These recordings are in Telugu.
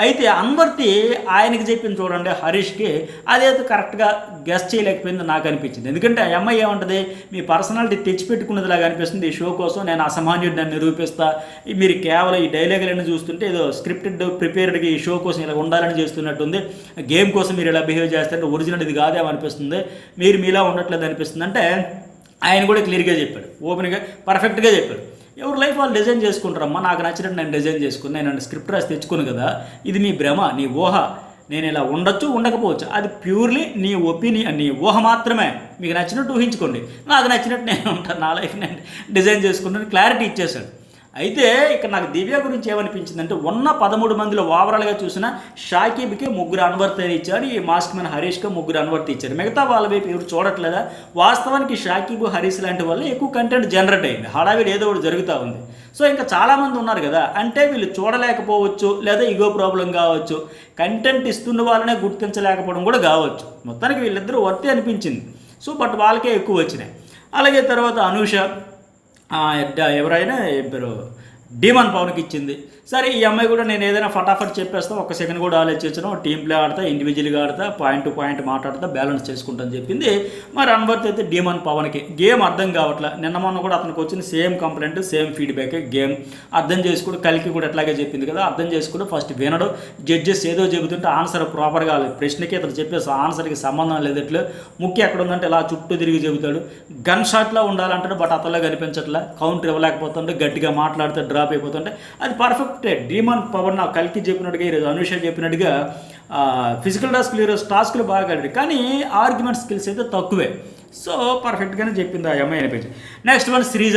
అయితే అన్వర్తి ఆయనకి చెప్పింది చూడండి హరీష్కి, అదైతే కరెక్ట్గా గెస్ట్ చేయలేకపోయింది నాకు అనిపించింది. ఎందుకంటే ఆ అమ్మాయి ఏమంటుంది, మీ పర్సనాలిటీ తెచ్చిపెట్టుకున్నదిలాగా అనిపిస్తుంది, ఈ షో కోసం నేను అసమాన్యుడిని నన్ను నిరూపిస్తా, మీరు కేవలం ఈ డైలాగులన్నీ చూస్తుంటే ఏదో స్క్రిప్టెడ్ ప్రిపేర్డ్గా ఈ షో కోసం ఇలా ఉండాలని చేస్తున్నట్టుంది, గేమ్ కోసం మీరు ఇలా బిహేవ్ చేస్తుంటే ఒరిజినల్ ఇది కాదేమో అనిపిస్తుంది, మీరు మీలా ఉండట్లేదు అనిపిస్తుంది అంటే ఆయన కూడా క్లియర్గా చెప్పాడు, ఓపెన్గా పర్ఫెక్ట్గా చెప్పాడు. ఎవరు లైఫ్ వాళ్ళు డిజైన్ చేసుకుంటారమ్మా, నాకు నచ్చినట్టు నేను డిజైన్ చేసుకుని నేను స్క్రిప్ట్ రాసి తెచ్చుకుని కదా, ఇది మీ భ్రమ, నీ ఊహ, నేను ఇలా ఉండొచ్చు ఉండకపోవచ్చు, అది ప్యూర్లీ నీ ఒపీనియన్, నీ ఊహ మాత్రమే, మీకు నచ్చినట్టు ఊహించుకోండి, నాకు నచ్చినట్టు నేను ఉంటాను, నా లైఫ్ నేను డిజైన్ చేసుకుంటాను క్లారిటీ ఇచ్చేశాడు. అయితే ఇక్కడ నాకు దివ్య గురించి ఏమనిపించిందంటే, ఉన్న 13 మందిలో ఓవరాల్గా చూసిన షాకీబ్కి 3 అన్వర్తి ఇచ్చారు, ఈ మాస్క్ మ్యాన్ హరీష్కి 3 అన్వర్తి ఇచ్చారు, మిగతా వాళ్ళ వైపు ఎవరు చూడట్లేదా? వాస్తవానికి షాకీబ్ హరీష్ లాంటి వల్ల ఎక్కువ కంటెంట్ జనరేట్ అయింది, హడావిడి ఏదో ఒకటి జరుగుతూ ఉంది. సో ఇంకా చాలామంది ఉన్నారు కదా, అంటే వీళ్ళు చూడలేకపోవచ్చు, లేదా ఇగో ప్రాబ్లం కావచ్చు, కంటెంట్ ఇస్తున్న వాళ్ళనే గుర్తించలేకపోవడం కూడా కావచ్చు. మొత్తానికి వీళ్ళిద్దరూ వర్తి అనిపించింది. సో బట్ వాళ్ళకే ఎక్కువ వచ్చినాయి. అలాగే తర్వాత అనూష ఎవరైనా పేరు డీమన్ పవన్కి ఇచ్చింది. సరే ఈ అమ్మాయి కూడా నేను ఏదైనా ఫటాఫట్ చెప్పేస్తాను, ఒక సెకండ్ కూడా ఆలోచించను, టీం ప్లే ఆడతా, ఇండివిజువల్గా ఆడతా, పాయింట్ టు పాయింట్ మాట్లాడతా, బ్యాలెన్స్ చేసుకుంటాను చెప్పింది. మరి అన్వర్త్ అయితే డీమన్ పవన్కి గేమ్ అర్థం కావట్లే, నిన్న మొన్న కూడా అతనికి వచ్చిన same complaint, same feedback, game అర్థం చేసుకుంటూ కలికి కూడా ఎట్లాగే చెప్పింది కదా, అర్థం చేసుకుంటూ ఫస్ట్ వినడు, జడ్జెస్ ఏదో చెబుతుంటే ఆన్సర్ ప్రాపర్గా ప్రశ్నకి అతను చెప్పేసి ఆన్సర్కి సంబంధం లేదట్లు, ముఖ్యం ఎక్కడ ఉందంటే ఇలా చుట్టూ తిరిగి చెబుతాడు, గన్ షాట్లో ఉండాలంటాడు, బట్ అతనిలో కనిపించట్లే, కౌంటర్ ఇవ్వలేకపోతుంటే, గట్టిగా మాట్లాడితే డ్రాప్ అయిపోతుంటే, అది పర్ఫెక్ట్ డీమన్ పవర్. నా కలికి చెప్పినట్టుగా ఈరోజు అనుష చెప్పినట్టుగా ఫిజికల్ టాస్క్లు ఈరోజు టాస్క్లు బాగా ఆడాడు, కానీ ఆర్గ్యుమెంట్ స్కిల్స్ అయితే తక్కువే. సో పర్ఫెక్ట్గానే చెప్పింది ఆ అమ్మాయి అనిపించింది. Next one Sreeja.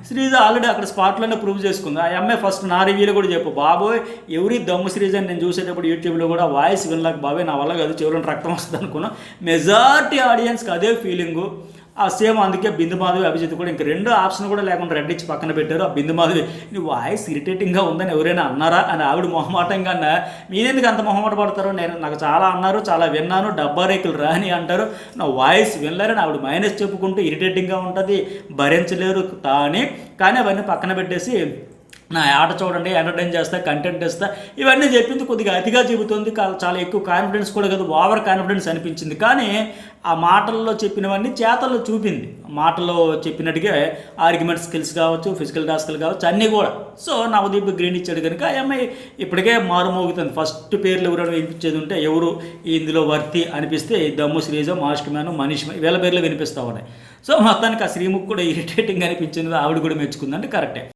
Sreeja already అక్కడ స్పాట్లోనే ప్రూవ్ చేసుకుంది. ఆ అమ్మాయి ఫస్ట్ నా రివ్యూలో కూడా చెప్పు, బాబోయ్ ఎవరి దమ్ము శ్రీజ అని నేను చూసేటప్పుడు యూట్యూబ్లో కూడా వాయిస్ వినలేక, బాబోయ్ నా వల్ల కాదు, చెవులను రక్తం వస్తుంది అనుకున్నాను. మెజారిటీ ఆడియన్స్కి అదే ఫీలింగు. ఆ సేమ్ అందుకే బిందు మాధవి, అభిజిత్ కూడా ఇంక 2 ఆప్షన్ కూడా లేకుండా రెడ్ ఇచ్చి పక్కన పెట్టారు. ఆ బిందు మాధవి నీ వాయిస్ ఇరిటేటింగ్గా ఉందని ఎవరైనా అన్నారా అని ఆవిడ మొహమాటంగా, మీరెందుకు అంత మొహమాట పడతారు, నాకు చాలా అన్నారు, చాలా విన్నాను, డబ్బా రేకులు రాని అంటారు, నా వాయిస్ వినలేరని ఆవిడ మైనస్ చెప్పుకుంటూ ఇరిటేటింగ్గా ఉంటుంది, భరించలేరు. కానీ అవన్నీ పక్కన పెట్టేసి నా ఆట చూడండి, ఎంటర్టైన్ చేస్తా, కంటెంట్ ఇస్తా, ఇవన్నీ చెప్పింది. కొద్దిగా అతిగా చెబుతుంది, చాలా ఎక్కువ కాన్ఫిడెన్స్ కూడా కదా, ఓవర్ కాన్ఫిడెన్స్ అనిపించింది. కానీ ఆ మాటల్లో చెప్పినవన్నీ చేతల్లో చూపింది, మాటల్లో చెప్పినట్టుగా ఆర్గ్యుమెంట్ స్కిల్స్ కావచ్చు, ఫిజికల్ టాస్క్లు కావచ్చు, అన్నీ కూడా. సో నవదీప్ గ్రీన్ ఇచ్చాడు కనుక ఆ అమ్మాయి ఇప్పటికే మారుమోగుతుంది. ఫస్ట్ పేర్లు ఎవరైనా వినిపించేది ఉంటే ఎవరు ఇందులో వర్తి అనిపిస్తే దమ్ము శ్రీజ, మాస్క్ మ్యాన్, మనీష్, వీళ్ళ పేర్లు వినిపిస్తూ ఉన్నాయి. సో మొత్తానికి ఆ శ్రీముఖ్ కూడా ఇరిటేటింగ్ అనిపించింది, ఆవిడ కూడా మెచ్చుకుందంటే కరెక్టే.